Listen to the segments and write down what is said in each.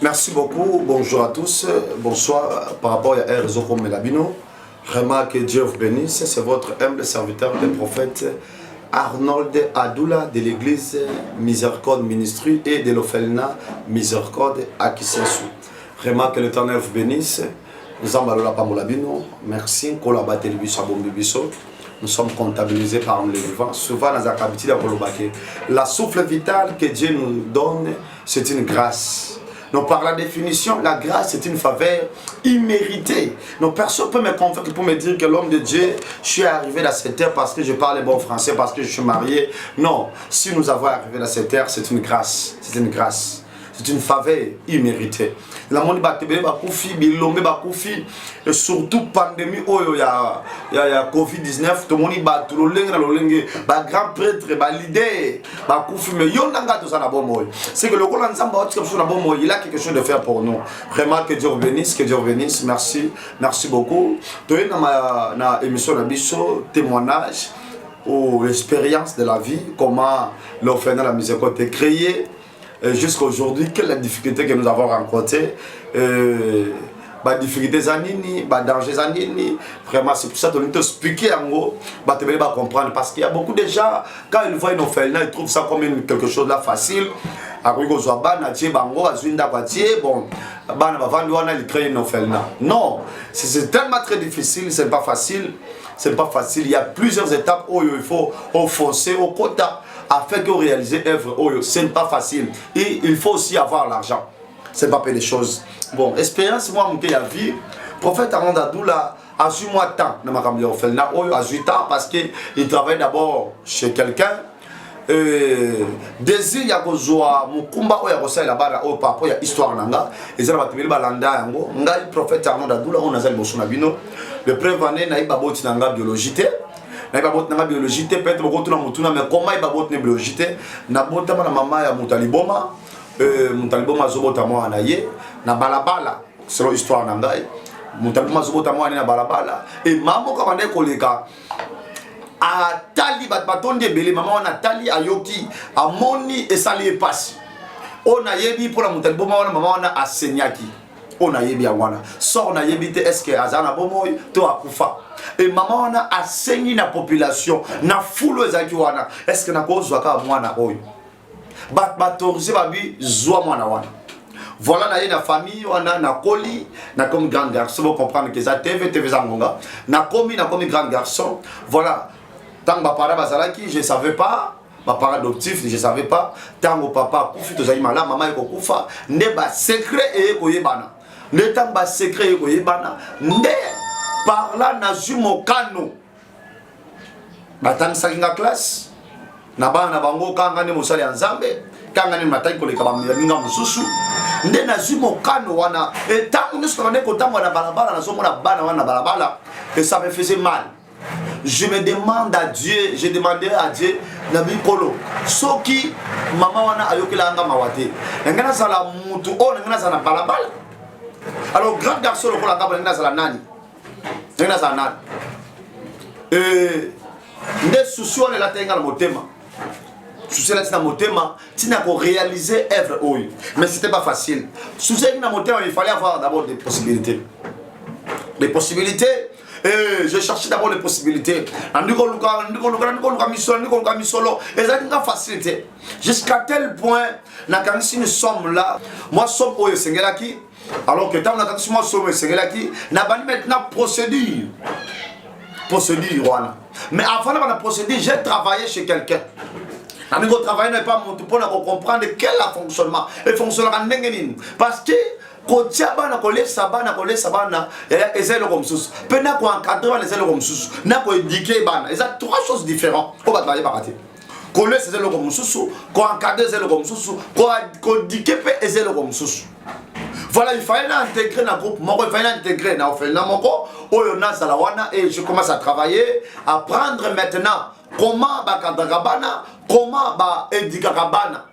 Merci beaucoup, bonjour à tous, bonsoir par rapport à Erzo Melabino. Vraiment que Dieu vous bénisse, c'est votre humble serviteur des prophètes Arnold Adoula de l'église Miséricorde Ministry et de l'Ophelna Miséricorde à Kisensu. Vraiment que l'Éternel vous bénisse. Nous sommes à Pamolabino, merci, nous sommes comptabilisés par les vivants. Souvent, la souffle vitale que Dieu nous donne, c'est une grâce. Donc par la définition, la grâce c'est une faveur imméritée. Donc personne ne peut me convaincre pour me dire que l'homme de Dieu, je suis arrivé dans cette terre parce que je parle bon français, parce que je suis marié. Non, si nous avons arrivé dans cette terre, c'est une grâce. C'est une grâce. C'est une faveur imméritée. La monde batebe bakoufi, bilombe bakoufi, et surtout pandémie oyo ya Covid-19, tout le monde bat lolenge, ba grand prêtre, ba leader, bakoufi mais yondanga tout ça na bon moy. C'est que le col ensemble na bon moy, il a quelque chose de faire pour nous. Vraiment que Dieu vous bénisse, que Dieu vous bénisse. Merci, merci beaucoup. Toi na émission na biso témoignage ou l'expérience de la vie, comment l'orphelinat la miséricorde est créé. Jusqu'à aujourd'hui, quelle est la difficulté que nous avons rencontrée, difficultés zanini, dangers zanini, vraiment c'est pour ça que nous t'expliquer en gros, tu vas comprendre parce qu'il y a beaucoup de gens, quand ils voient une orphelinat, ils trouvent ça comme quelque chose de facile. Non, c'est tellement très difficile, c'est pas facile, c'est pas facile. Il y a plusieurs étapes où il faut foncer au quota afin de réaliser œuvre. Ce n'est pas facile et il faut aussi avoir l'argent. C'est pas peu de choses. Bon, expérience moi mon a vie. Prophète Arnold Adoula a eu moi temps dans ma campagne orphelinat. A eu temps parce que il travaille d'abord chez quelqu'un. Désir ya kozwa mukumba oya kosala bara o papa ya histoire nanga ezala batibeli balanda yango ngai prophète Arnold Adoula on azali bosso na bino le prévané na ibaboti nanga biologité na ibaboti nanga biologité peut-être beaucoup na mutuna mais comment ibaboti na biologité na botama na mama ya mutaliboma zobota mwa na ye na balabala selon histoire nanga mutaliboma zobota mwa na balabala et maman ka bande koleka atali batondi ebele mama wana atali ayoki amoni esali epasi on a yebi pour la mutaliboma wana mama wana asenyaki on a yebi wana so on a yebi te est-ce que azana bomoy to akufa et maman wana asenyi na population na fulo ezaki wana est-ce que na kozwa ka mwana oyo batorisi babi zwa mwana wana. Voilà na une famille wana na koli na comme grand garçon vous comprendre que ça TV zangonga na comme grand garçon voilà. Tant que ma parent bazalaki, je ne savais pas. Ma parent adoptif, je ne savais pas. Tant que papa koufi tozali malade, maman eko koufa, ne ba secret e ko yebana. Ne tant ba secret e ko yebana, ne par là na jumo kano. Batang sakinga classe. Na bana bango kanga ne mosali ya Nzambe, kanga ne matai ko le kabamira ninga mususu. Ne na jumo kano wana. Et tant que nous sommes ko tambo na balabala na somo na bana wana balabala, et ça me faisait mal. Je me demande à Dieu, je demandais à Dieu, Nabi Polo, Soki, maman wana ayokela anga mawate. Ngana sala mutu o ngana sala balabala. Alors grand garçon le kola ngana sala nani. Ngana sala nani. Ne soucio le la tenga le motema. Souci la tina motema, tina ko réaliser œuvre oyo. Mais c'était pas facile. Souci na motema, il fallait avoir d'abord des possibilités. Des possibilités. Et je cherchais d'abord les possibilités. Facilité. Jusqu'à tel point, si nous sommes là, moi sommes au Sengelaki, alors que tant que moi sommes au Sengelaki, n'a pas maintenant procédure. Procédure, voilà. Mais avant de la procédure, j'ai travaillé chez quelqu'un. Amigo travail n'est pas mon tout pour comprendre quel est le fonctionnement. Le fonctionnement parce que kotia bana kolesa bana ezelo comme sous pena ko encadrer ezelo comme sous na ko éduquer bana eza trois choses différentes ko ba travailler bakati kolesa ezelo comme sous ko encadrer ezelo comme sous ko éduquer pe ezelo comme sous. Voilà, il fallait intégrer dans groupe moko, il fallait intégrer dans orphelinat moko oyo na zalawana et je commence à travailler, à apprendre maintenant comment ba kadra bana, comment ba éduquer bana.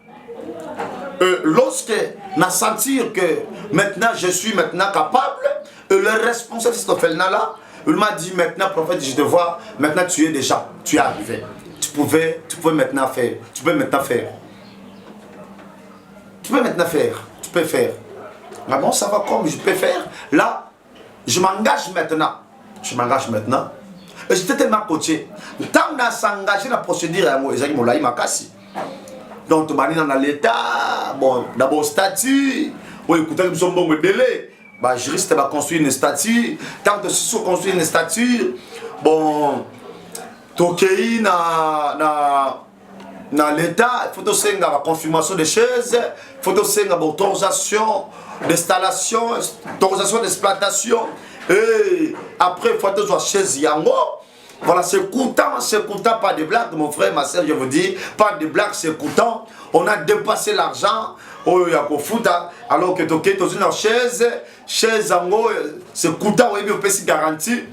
Lorsque na sentir que maintenant je suis maintenant capable, le responsable de cette orphelinat là, il m'a dit maintenant prophète, je te vois, maintenant tu es arrivé. Tu peux maintenant faire. Tu peux maintenant faire. Ah bon, ça va comme je peux faire. Là, je m'engage maintenant. Je m'engage maintenant. Et j'étais tellement coaché. Tant qu'on s'engagé dans la procédure, donc, tu vas dans l'État, bon, d'abord statut, oui, écoutez, nous sommes bon délai. Bah, juriste va construire une statue. Tant que tu construis une statue, bon, tu na l'État, il faut que la confirmation des choses, il faut que l'autorisation d'installation, autorisation d'exploitation, et après, il faut que tu sois chez Yango. Voilà, c'est coûtant, pas de blagues, mon frère, ma soeur, je vous dis, pas de blagues, c'est coûtant. On a dépassé l'argent, oh, il y a qu'au foot, alors que tu es dans une chaise, Yango, c'est coûtant, oui, mais on peut s'y garantir.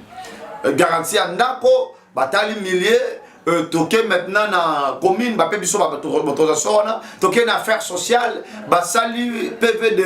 Garantie à Ndako, bataille milliers. Toké maintenant na commune ba pebiso ba autorisation toké na affaires sociales ba sali PV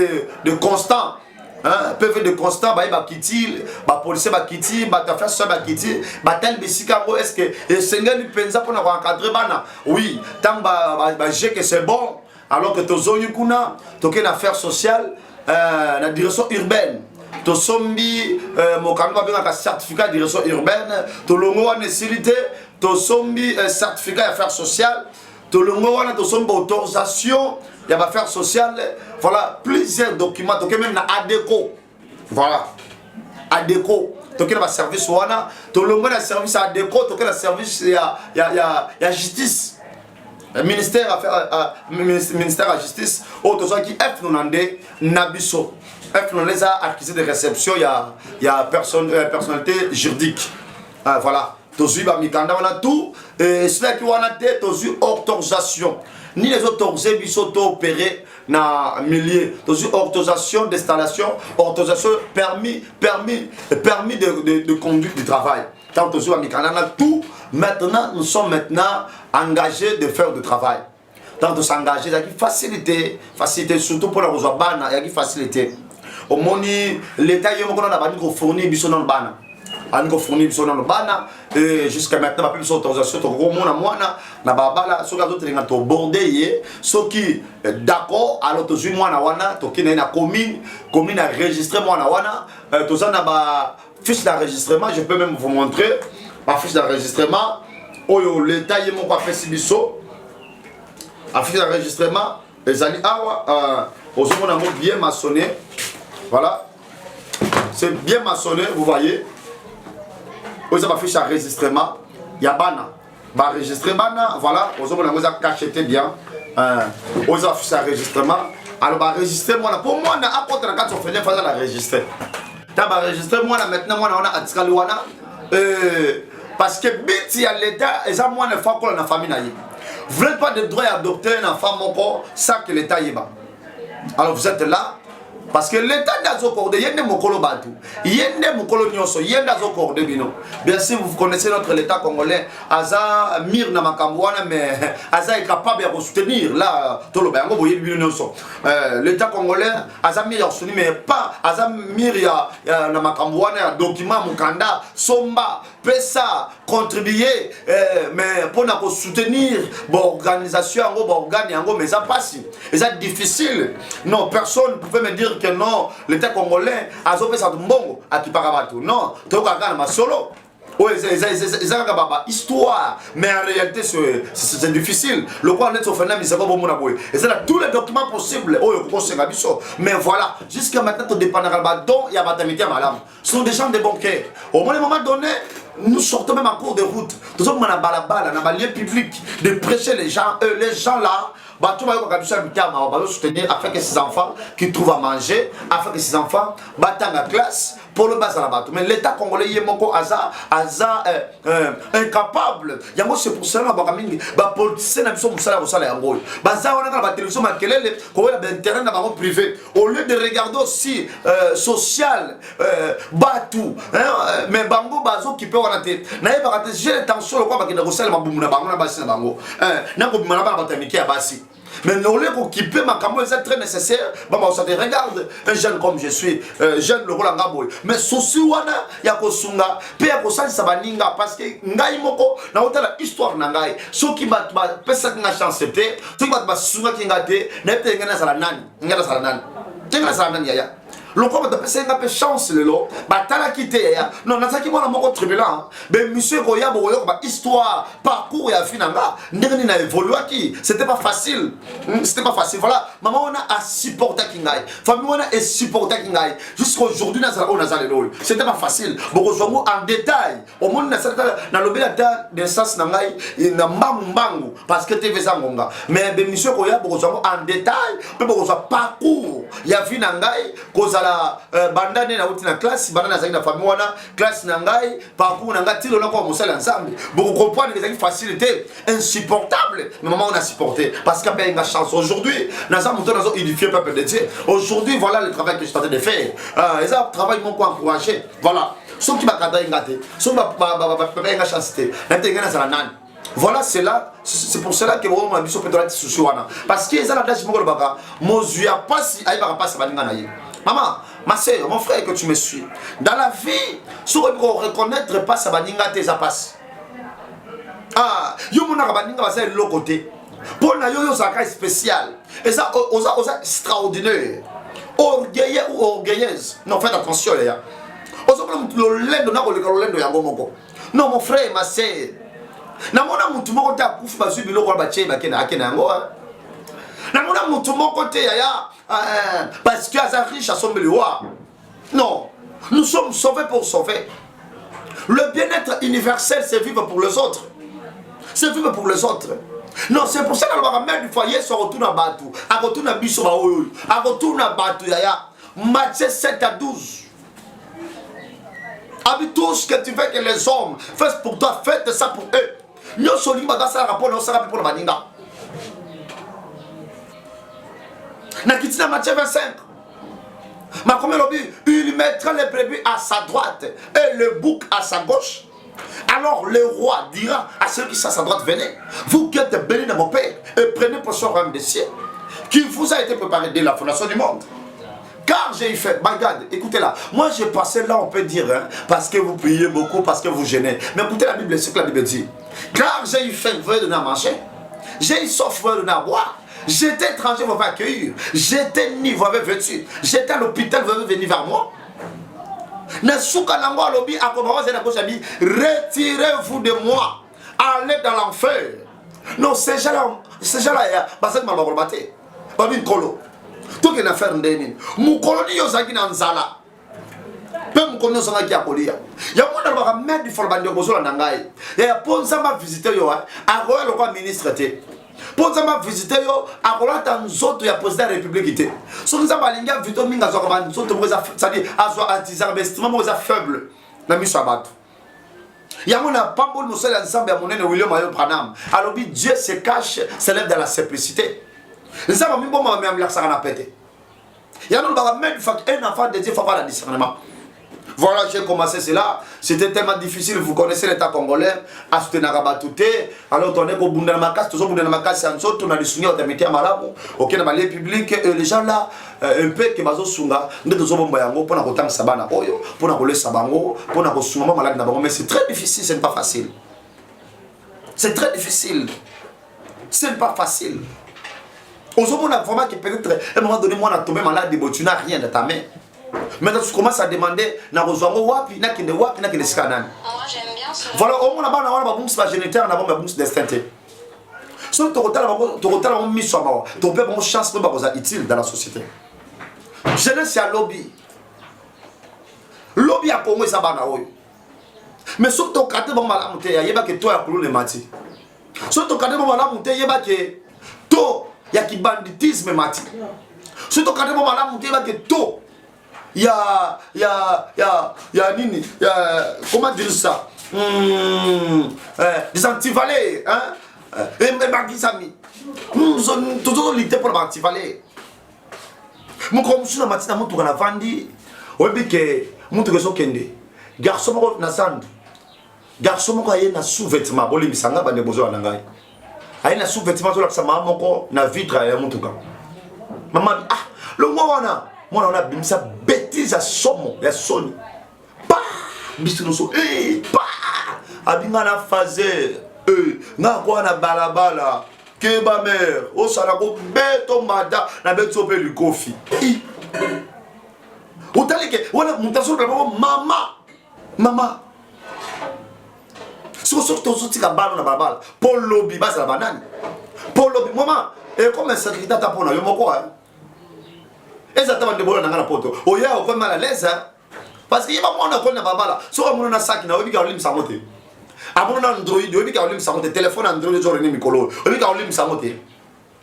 de constant hein PV de constant ba kiti ba policier ba kiti ba affaires sociales ba kiti ba tel bisika ngo est-ce que et sengeli penza pour encadrer bana oui tant ba que c'est bon alors que tozongi kuna toké na affaires sociales na direction urbaine to sombi mokanga ba benga certificat de direction urbaine to longo wa nécessité to sombi certificat d'affaires sociales, to longo wana to sombi autorisation d'affaires sociales, voilà plusieurs documents, to même na ADECO. Voilà. ADECO, to na service wana, to longo na service ADECO, to na service ya justice. Ministère à justice, au to qui F nonande nabiso. F non les a accusés de réception, il y a personnalité juridique. Voilà. Tozu ba mikanda wana tout et cela qui wana té tozu autorisation ni les autorisés bisoto opérer na milliers tozu autorisation d'installation autorisation permis de conduite du travail tant tozu ba mikanda na tout maintenant nous sommes maintenant engagés de faire du travail tant de s'engager il y a facilité surtout pour la bana il y a facilité au moni l'état yemo kona na bani ko fournir biso non bana on fournit son bana et jusqu'à maintenant pas plus autorisation to ko mona mwana na babala so ka to tenga to bordé so qui d'accord alors to zui mwana wana to kina na commune a registré mwana wana to za na ba fiche d'enregistrement je peux même vous montrer ma fiche d'enregistrement oyo l'état yemo ko fait sibiso a fiche d'enregistrement les ali awa aux mona mo bien maçonné voilà c'est bien maçonné vous voyez. Vous avez fait un enregistrement, il y a bana. Bah enregistrer bana, voilà, vous avez cacheté bien. Vous avez fait un enregistrement. Alors bah enregistrer moi pour moi na à contre quand on fait l'enregistrer. T'as bah enregistrer moi maintenant moi on a atikali wana parce que biti à l'état et ça moi ne fait quoi la famille naïe. Vous n'avez pas de droit à adopter un enfant mon corps ça que l'état y va. Alors vous êtes là. Parce que l'État n'a pas accordé, il y a des mokolo batu, il y a des mokolo nyonso, il y a des accordé bino. Bien sûr, vous connaissez notre l'État congolais, Aza mir na makambouana, mais Aza est capable de soutenir là, tolo bayango boye bino nyonso. L'État congolais, Aza mir soutenir, mais pas Aza mir ya na makambouana, document mukanda, somba, pesa, contribuer, mais pour na soutenir, bon organisation, bon organe, mais ça passe, et ça difficile. Non, personne ne pouvait me dire que non, l'État congolais a fait ça de bon à qui parle tout. Non, tu as ma solo. Oui, c'est histoire, mais en réalité c'est difficile. Le quoi on est au final, mais c'est pas bon mon et c'est là tous les documents possibles. Mais voilà, jusqu'à maintenant, tu dépends de donc il y a Batamité madame. Ce sont des gens de bon cœur. Au moment donné, nous sortons même en cours de route. Nous sommes dans la lieu public de prêcher les gens là. Tout le monde va soutenir afin que ces enfants qui trouvent à manger, afin que ces enfants battent la classe pour le bas à la bateau. Mais l'État congolais est incapable. C'est pour cela que les politiciens ne sont pas privé. Au lieu de regarder aussi social, batou, mais bango bazo qui peut avoir été. J'ai l'intention de voir que les gens mais au lieu d'occuper ma caméra, c'est très nécessaire. Regarde, un jeune comme je suis, jeune le rôle en gaboy. Mais souci wana ya kosunga, pe ya kosali sabaninga parce que ngai moko na hôtel histoire na ngai. Ceux qui bat pesa nga chance te, ceux qui bat sunga ki ngate, na pe ngana sala nani, ngana sala nani. Tenga ça nani yaya. Le corps de personne n'a pas chance le lot. Batala quitté yaya. Non, n'a qui moi la moko tribunal. Ben monsieur Goya boyo ba histoire, parcours ya finanga. Ndeni na évolué qui. C'était pas facile. C'était pas facile. Voilà, maman on a à supporter kingai. Famille on a à supporter kingai. Jusqu'aujourd'hui on a le rôle. C'était pas facile. Beaucoup en détail. Au monde na lobi la date de sens nangai na mbangu parce que TV zangonga. Mais ben monsieur Goya beaucoup en détail, peu beaucoup parcours ya finangai cause la bandane na uti na classe bandana za ina famille wana classe nangai parcours nanga tilo na ko mosala ensemble beaucoup comprendre que c'est facilité insupportable mais maman on a supporté parce qu'il y a une chance aujourd'hui na ça monter dans édifier peuple de Dieu aujourd'hui voilà le travail que je suis en train de faire et ça travail mon quoi encourager voilà ceux qui va cadrer ngate ceux qui va une chance na tengana ça nan. Voilà, c'est là, c'est pour cela que vous m'avez dit que vous parce que les gens qui ont baka, mozuya passe, aïe baka passe baninga naïe. Maman, ma soeur, mon frère que tu me suis. Dans la vie, si on reconnaître pas sa baninga te ça passe. Ah, yo mona baninga va ser l'autre côté. Pour na yo yo ça spécial. Et ça, osa extraordinaire. Orgueilleux ou orgueilleuse. Non, faites attention les gars. Osa le lendo na ko le lendo ya ngomoko. Non, mon frère, ma soeur. Namona mutu moko ta kufu bazu biloko ba tche ba kena yango namona mutu moko te ya parce que az riche à son milieu. Non, nous sommes sauvés pour sauver. Le bien-être universel c'est vivre pour les autres. C'est vivre pour les autres. Non, c'est pour ça que la mère du foyer se retourne à Batou, à retourne à Bisso Baoui, à retourne à Batou ya Matthieu 7 à 12. Habite tout ce que tu veux que les hommes fassent pour toi, faites ça pour eux. Nous sommes dans ce rapport, nous sommes pour la baninga. Nakitina Matthieu 25. Ma comme il mettra les brebis à sa droite et le bouc à sa gauche. Alors le roi dira à ceux qui sont à sa droite, venez, vous qui êtes bénis de mon Père, et prenez pour son royaume des cieux, qui vous a été préparé dès la fondation du monde. Car j'ai fait, regarde, écoutez là, moi j'ai passé là, on peut dire, hein, parce que vous priez beaucoup, parce que vous gênez. Mais écoutez la Bible, c'est ce que la Bible dit. Car j'ai eu faim, vous avez donné à manger. J'ai eu soif, vous avez donné à boire. J'étais étranger, vous m'avez accueilli. J'étais nu, vous m'avez vêtu. J'étais à l'hôpital, vous avez venu vers moi. Retirez-vous de moi. Allez dans l'enfer. Non, ces gens-là, parce que je vais battre. Tout est affaire d'Enin. Mon coloni yosaki nanzala. Peu mon coloni yosaki akolia. Ya mon alba mettre du forbandi obozo la nangai. Ya ponza ma visiter yo a roya le ministre té. Ponza ma visiter yo a rola tan zoto ya président de la République té. So nous avons linga vito minga zo ka zoto moza c'est-à-dire azo artisan investissement moza faible na miso abatu. Ya mon a pas bon musala ensemble ya monene William Ayo Branham. Alors Dieu se cache, s'élève dans la simplicité. Les gens ont bon même la ça pété. Il y a un enfant de Dieu, il faut avoir le discernement. Voilà, j'ai commencé cela. C'était tellement difficile. Vous connaissez l'état congolais. À soutenir Rabatouté. Alors, on est au bout de ma casse. Tout le monde dans ma casse, on a des souvenirs de métier à Malabo. Ok, dans les publics, les gens là, un peu qui m'ont sunga. Nous devons bombayango pour nous sabana oyo, pour nous rouler sabango, pour nous sunga malade na bango. Mais c'est très difficile, c'est pas facile. C'est très difficile. C'est pas facile. On a vraiment que peut-être à un moment donné, moi, on a tombé malade, tu n'as rien de ta main. Maintenant, tu commences à demander, na rozwango wapi, na kende wapi, na kende sikanan. Moi, j'aime bien ça. Voilà, au moins, on a un bon géniteur, on a un bon destin. Si tu as un mis sur moi, tu as une chance de être utile dans la société. Jeunesse, c'est un lobby. Lobby à Congo, ça va. Mais si tu as un cadre de malade, il y a que toi, tu as un mati. Si tu as un cadre de malade, il y a que toi, il y a qui banditisme mati. Si tu as un cadre de malade, il y a que toi. Il y a nini, comment dire ça, des antivalés, hein, et Bagisami. Nous sommes toujours luttés pour les antivalés. Mon commission na matina mutu kana vandi, obi ke mutu ke sokende. Garçon mo na sandu. Garçon mo aye na sous-vêtement, boli misanga bande bozo na ngai. Aye na sous-vêtement zo la sama moko na vitre ya mutu ka. Maman ah, le mwana moi on a bimisa bêtise à somo ya soni pa biso so pa abinga na fazer na kwa na balabala ke ba mère o sala ko beto mada na beto pe likofi que voilà montation de maman si on sort tika balo na babala pour lobby base la banane pour lobby maman et comme un secrétaire tapona yo moko et ça t'a de bolo na poto oya o mal à l'aise parce que il va mona ko na babala so ko mona sac na obi ka olim samote abona android obi ka olim samote téléphone android zo ni mikolo obi ka olim samote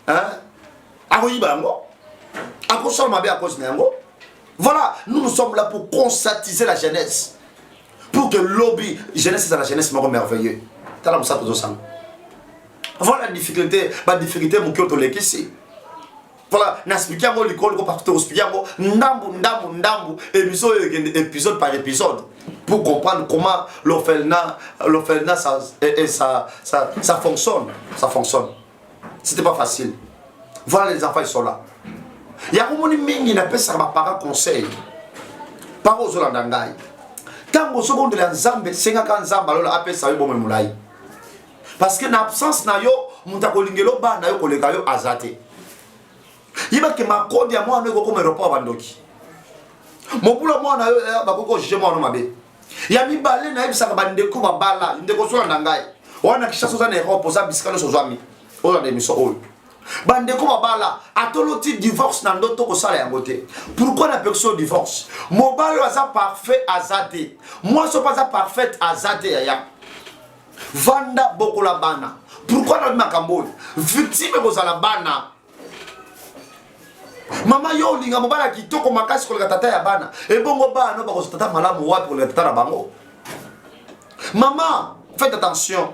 hein ako yibango ako so ma be à cause nango. Voilà, nous sommes là pour conscientiser la jeunesse. Pour que lobby, jeunesse c'est la jeunesse merveilleux. Voilà la difficulté, mon cœur de ici. Voilà, n'expliquez moi l'école, qu'on partait expliquer moi, ndambu, épisode par épisode, pour comprendre comment l'orphelinat ça fonctionne, C'était pas facile. Voilà, les enfants ils sont là. Il y a un moment où n'a pas ça par conseil. Par aux Hollandais. Quand vous secondes de la Zambie, c'est quand Zambie alors appelle ça bon moulay. Parce que l'absence na yo, mutakolingelo ba na yo kolega yo azate. Iba ke makodi ya mwana ko comme aéroport bandoki. Mobula mwana yo ba ko je mwana mabe. Ya mi balé na ibisa ba ndeko ba bala, ndeko so ndangai. Wana kisha so na Europe za bisikalo so zwami. Ola de miso oyo. Bandeko babala atoloti divorce na ndoto ko sala yango te. Pourquoi la personne divorce? Mobalo aza parfait azate. Moi so pas parfait azate ya. Vanda bokola bana. Pourquoi na makambo? Victime ko sala bana. Mama yo linga mobala kitoko makasi ko tata ya bana. E bongo bana ba ko tata malamu wapi ko tata na bango. Maman, faites attention.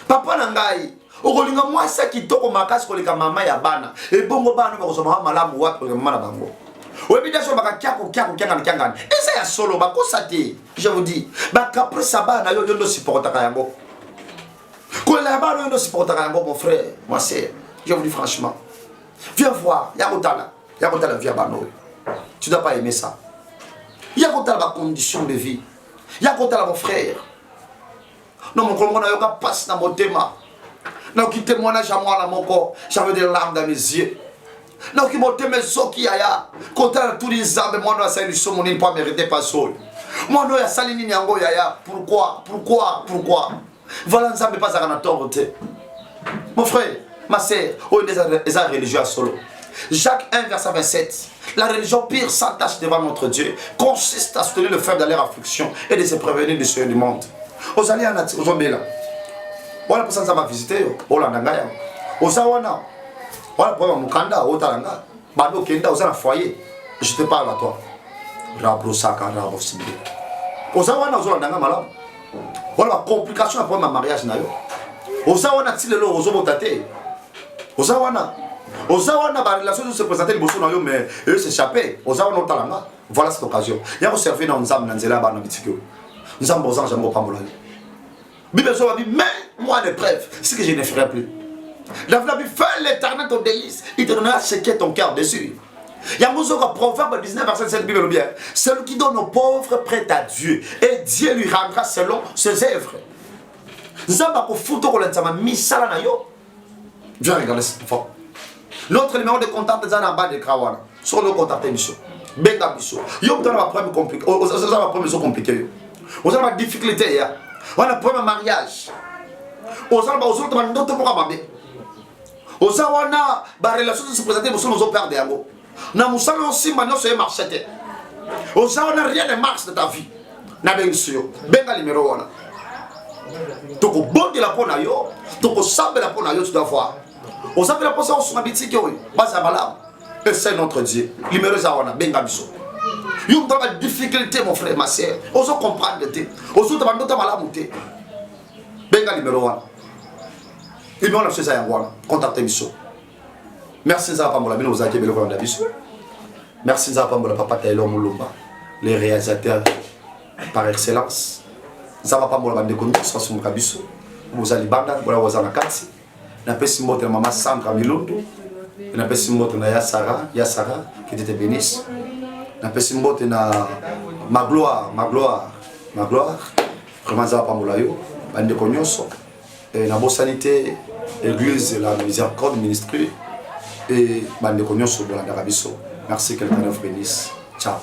Papa nangai okolinga mwasa kitoko makasi koleka mama ya bana e bongo bana ba kozoma malamu wapi koleka mama na bango webida so baka kyako kyangana esa ya solo ba kosate je vous dis ba caprice bana yo ndo supporta yango ko la bana yo ndo supporta yango mon frère moi c'est je vous dis franchement viens voir yakotala via bano tu dois pas aimer ça yakotala ba condition de vie yakotala mon frère non mon colombo na yo ka passe na motema. Non, qui témoignage à moi, j'avais des larmes dans mes yeux. Non, qui monte mes os qui yaya. Quand tous les arbres, moi, je suis sur mon île, pas mérité pas seul. Moi, je suis salini nyango yaya. Pourquoi? Voilà, ça ne pas à la torte. Mon frère, ma sœur, oh, les religieux à solo. Jacques 1, verset 27. La religion pire sans tâche devant notre Dieu consiste à soutenir le faible dans leur affliction et de se prévenir du seuil du monde. Aux alliés aux hommes là. Voilà pour ça va visiter Hollanda ngaya. Osawana. Voilà pour mukanda otalanga. Bado kenda osana foyer. Je te parle à toi. Rabro saka rabo sibi. Osawana Hollanda ngala. Voilà complication après ma mariage na yo. Osawana tilelo ozobotate. Osawana ba relation se présenter le bosso na yo mais eux s'échapper. Osawana otalanga. Voilà cette occasion. Ya ko servir dans nzam na nzela ba na bitiko. Nzam bozan jambo pamola. Bible soit dit, mais moi des preuves, ce que je ne ferai plus. David dit, fais l'éternel ton délice, il te donnera ce qui est ton cœur dessus. Il y a un proverbe 19, verset 7, Bible bien. Celui qui donne aux pauvres prête à Dieu, et Dieu lui rendra selon ses œuvres. Zamba ko futo ko lensama misala na yo. Viens regarder cette fois. Notre numéro de contact est en bas de Krawana. Sur le contact émission. Benga biso. Yo dans la problème compliqué. Aux la problème compliqué. Aux la difficulté ya. Voilà pour un mariage. Osana ba ozoto bandoto pour babe. Osawana ba relation se présenter pour nos pères de yango. Na musalo simba no se marchete. Osawana rien ne marche de ta vie. Na bien sûr. Benga numéro wana. Toko bondi la pona yo, toko sambe la pona yo tu dois voir. Osabe la posa on bitiki yo. Basa bala. Et c'est notre Dieu. Numéro zawana benga biso. Yo dans la difficulté mon frère ma sœur. Oso comprendre te. Oso ta bandota malamu te. Benga numéro 1. Et bien on a fait ça yango. Contactez biso. Merci za pambola bino ozaki belo kwa ndabiso. Merci za pambola papa Taylor Mulumba, les réalisateurs par excellence. Ça va pas moi la bande de connaissances sur mon cabisso. Vous allez banda, voilà vous allez kati. Na pesi moto maman Sandra Milondo. Na pesi moto na Yasara qui était bénisse. Na pesi moto na ma gloire. Vraiment ça va pas moi yo. Bande de connaissances. Et na bosanité église la miséricorde ministère et bande de connaissances de la cabisso. Merci que le Seigneur bénisse. Ciao.